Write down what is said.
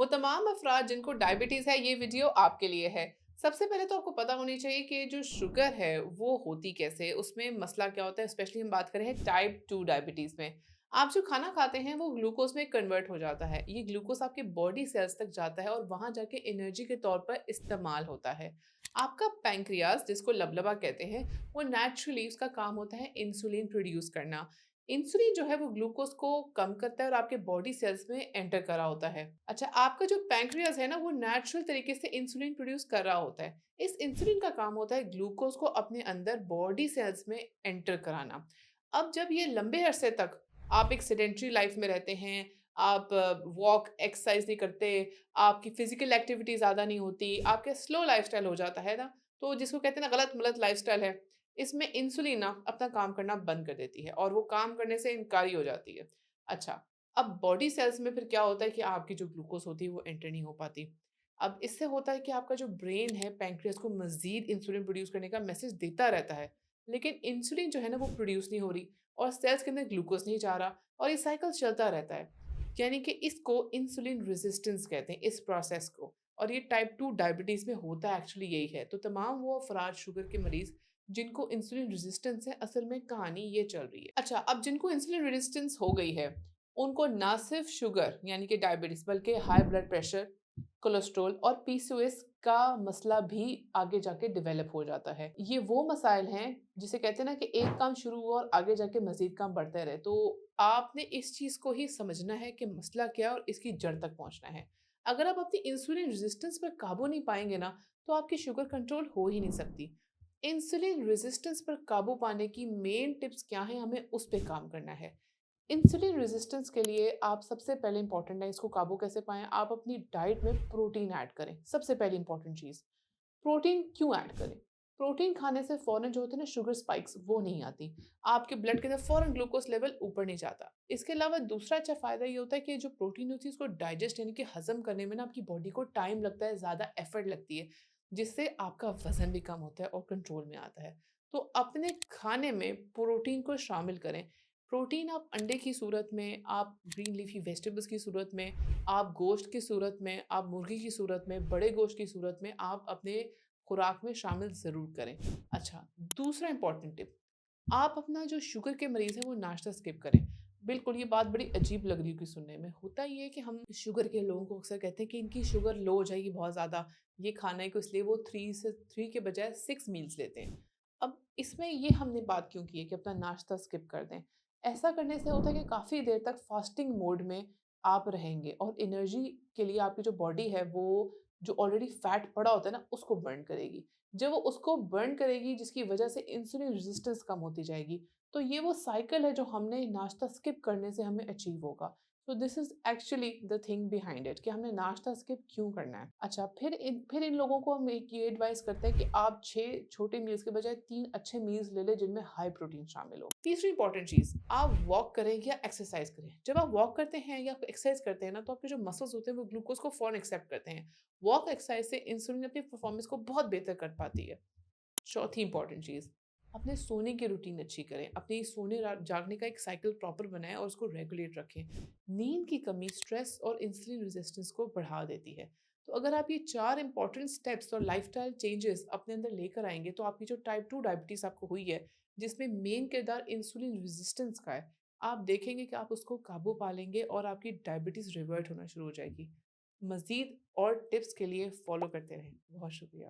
वो तमाम अफ़राद जिनको डायबिटीज़ है, ये वीडियो आपके लिए है। सबसे पहले तो आपको पता होनी चाहिए कि जो शुगर है, वो होती कैसे है? उसमें मसला क्या होता है? स्पेशली हम बात करें टाइप 2 डायबिटीज़ में। आप जो खाना खाते हैं, वो ग्लूकोज़ में कन्वर्ट हो जाता है। ये ग्लूकोज़ आपके बॉडी सेल्स तक जाता है और वहाँ जाके एनर्जी के तौर पर इस्तेमाल होता है। आपका पैंक्रियाज़, जिसको लबलबा कहते हैं, वो नेचुरली उसका काम होता है इंसुलिन प्रोड्यूस करना। इंसुलिन जो है वो ग्लूकोज़ को कम करता है और आपके बॉडी सेल्स में एंटर कर रहा होता है। अच्छा, आपका जो पैंक्रियाज़ है ना, वो नेचुरल तरीके से इंसुलिन प्रोड्यूस कर रहा होता है। इस इंसुलिन का काम होता है ग्लूकोज़ को अपने अंदर बॉडी सेल्स में एंटर कराना। अब जब ये लंबे अरसे तक आप एक सेडेंटरी लाइफ़ में रहते हैं, आप वॉक, एक्सरसाइज़ नहीं करते, आपकी फ़िज़िकल एक्टिविटी ज़्यादा नहीं होती, आपका स्लो लाइफ़स्टाइल हो जाता है ना, तो जिसको कहते हैं ना गलत-मलत लाइफ़स्टाइल है, इसमें इंसुलिन ना अपना काम करना बंद कर देती है और वो काम करने से इनकारी हो जाती है। अच्छा, अब बॉडी सेल्स में फिर क्या होता है कि आपकी जो ग्लूकोज़ होती है वो एंटर नहीं हो पाती। अब इससे होता है कि आपका जो ब्रेन है पैंक्रियाज़ को मज़ीद इंसुलिन प्रोड्यूस करने का मैसेज देता रहता है। लेकिन इंसुलिन जो है ना वो प्रोड्यूस नहीं हो रही और सेल्स के अंदर ग्लूकोज़ नहीं जा रहा और ये साइकिल चलता रहता है। यानी कि इसको इंसुलिन रेज़िस्टेंस कहते हैं इस प्रोसेस को, और ये टाइप 2 डायबिटीज़ में होता एक्चुअली यही है। तो तमाम वो अफ़राद शुगर के मरीज़ जिनको इंसुलिन रेजिस्टेंस है, असल में कहानी ये चल रही है। अच्छा, अब जिनको इंसुलिन रेजिस्टेंस हो गई है, उनको ना सिर्फ शुगर यानी कि डायबिटीज, बल्कि हाई ब्लड प्रेशर, कोलेस्ट्रॉल और पीसीओएस का मसला भी आगे जाके डेवलप हो जाता है। ये वो मसाइल हैं जिसे कहते हैं ना कि एक काम शुरू हुआ और आगे जाके मजीद काम बढ़ते रहे। तो आपने इस चीज को ही समझना है कि मसला क्या है और इसकी जड़ तक पहुंचना है। अगर आप अपनी इंसुलिन रेजिस्टेंस पर काबू नहीं पाएंगे ना, तो आपकी शुगर कंट्रोल हो ही नहीं सकती। इंसुलिन रेजिस्टेंस पर काबू पाने की मेन टिप्स क्या हैं, हमें उस पे काम करना है। इंसुलिन रेजिस्टेंस के लिए आप सबसे पहले इंपॉर्टेंट है इसको काबू कैसे पाएं, आप अपनी डाइट में प्रोटीन ऐड करें। सबसे पहली इंपॉर्टेंट चीज़, प्रोटीन क्यों ऐड करें? प्रोटीन खाने से फ़ौरन जो होते हैं ना शुगर स्पाइक्स, वो नहीं आती। आपके ब्लड के अंदर फ़ौरन ग्लूकोज़ लेवल ऊपर नहीं जाता। इसके अलावा दूसरा अच्छा फ़ायदा ये होता है कि जो प्रोटीन होती है उसको डाइजेस्ट यानी कि हज़म करने में ना आपकी बॉडी को टाइम लगता है, ज़्यादा एफ़र्ट लगती है, जिससे आपका वज़न भी कम होता है और कंट्रोल में आता है। तो अपने खाने में प्रोटीन को शामिल करें। प्रोटीन आप अंडे की सूरत में, आप ग्रीन लीफ़ी वेजिटेबल्स की सूरत में, आप गोश्त की सूरत में, आप मुर्गी की सूरत में, बड़े गोश्त की सूरत में आप अपने खुराक में शामिल ज़रूर करें। अच्छा, दूसरा इम्पोर्टेंट टिप, आप अपना जो शुगर के मरीज़ हैं वो नाश्ता स्किप करें। बिल्कुल, ये बात बड़ी अजीब लग रही होगी सुनने में। होता ये है कि हम शुगर के लोगों को अक्सर कहते हैं कि इनकी शुगर लो हो जाएगी बहुत ज़्यादा, ये खाना है को, इसलिए वो 3 के बजाय 6 मील्स लेते हैं। अब इसमें ये हमने बात क्यों की है कि अपना नाश्ता स्किप कर दें? ऐसा करने से होता है कि काफ़ी देर तक फास्टिंग मोड में आप रहेंगे और एनर्जी के लिए आपकी जो बॉडी है वो जो ऑलरेडी फैट पड़ा होता है ना, उसको बर्न करेगी। जब वो उसको बर्न करेगी जिसकी वजह से इंसुलिन रेजिस्टेंस कम होती जाएगी। तो ये वो साइकिल है जो हमने नाश्ता स्किप करने से हमें अचीव होगा। तो this is actually the thing behind it कि हमने नाश्ता स्किप क्यों करना है। अच्छा, फिर इन लोगों को हम एक ये एडवाइस करते हैं कि आप 6 छोटे मील्स के बजाय 3 अच्छे मील्स ले लें जिनमें हाई प्रोटीन शामिल हो। तीसरी इंपॉर्टेंट चीज़, आप वॉक करें या एक्सरसाइज करें। जब आप वॉक करते हैं या एक्सरसाइज करते हैं ना, तो आपके जो मसल्स होते हैं वो ग्लूकोज़ को फ़ौरन एक्सेप्ट करते हैं। वॉक एक्सरसाइज से इंसुलिन अपनी परफॉर्मेंस को बहुत बेहतर कर पाती है। चौथी इंपॉर्टेंट चीज़, अपने सोने की रूटीन अच्छी करें। अपनी जागने का एक साइकिल प्रॉपर बनाएं और उसको रेगुलेट रखें। नींद की कमी स्ट्रेस और इंसुलिन रेजिस्टेंस को बढ़ा देती है। तो अगर आप ये 4 इंपॉर्टेंट स्टेप्स और लाइफस्टाइल चेंजेस अपने अंदर लेकर आएंगे, तो आपकी जो टाइप 2 डायबिटीज़ आपको हुई है, जिसमें मेन किरदार इंसुलिन रेजिस्टेंस का है, आप देखेंगे कि आप उसको काबू पा लेंगे और आपकी डायबिटीज़ रिवर्ट होना शुरू हो जाएगी। मज़ीद और टिप्स के लिए फॉलो करते रहें। बहुत शुक्रिया।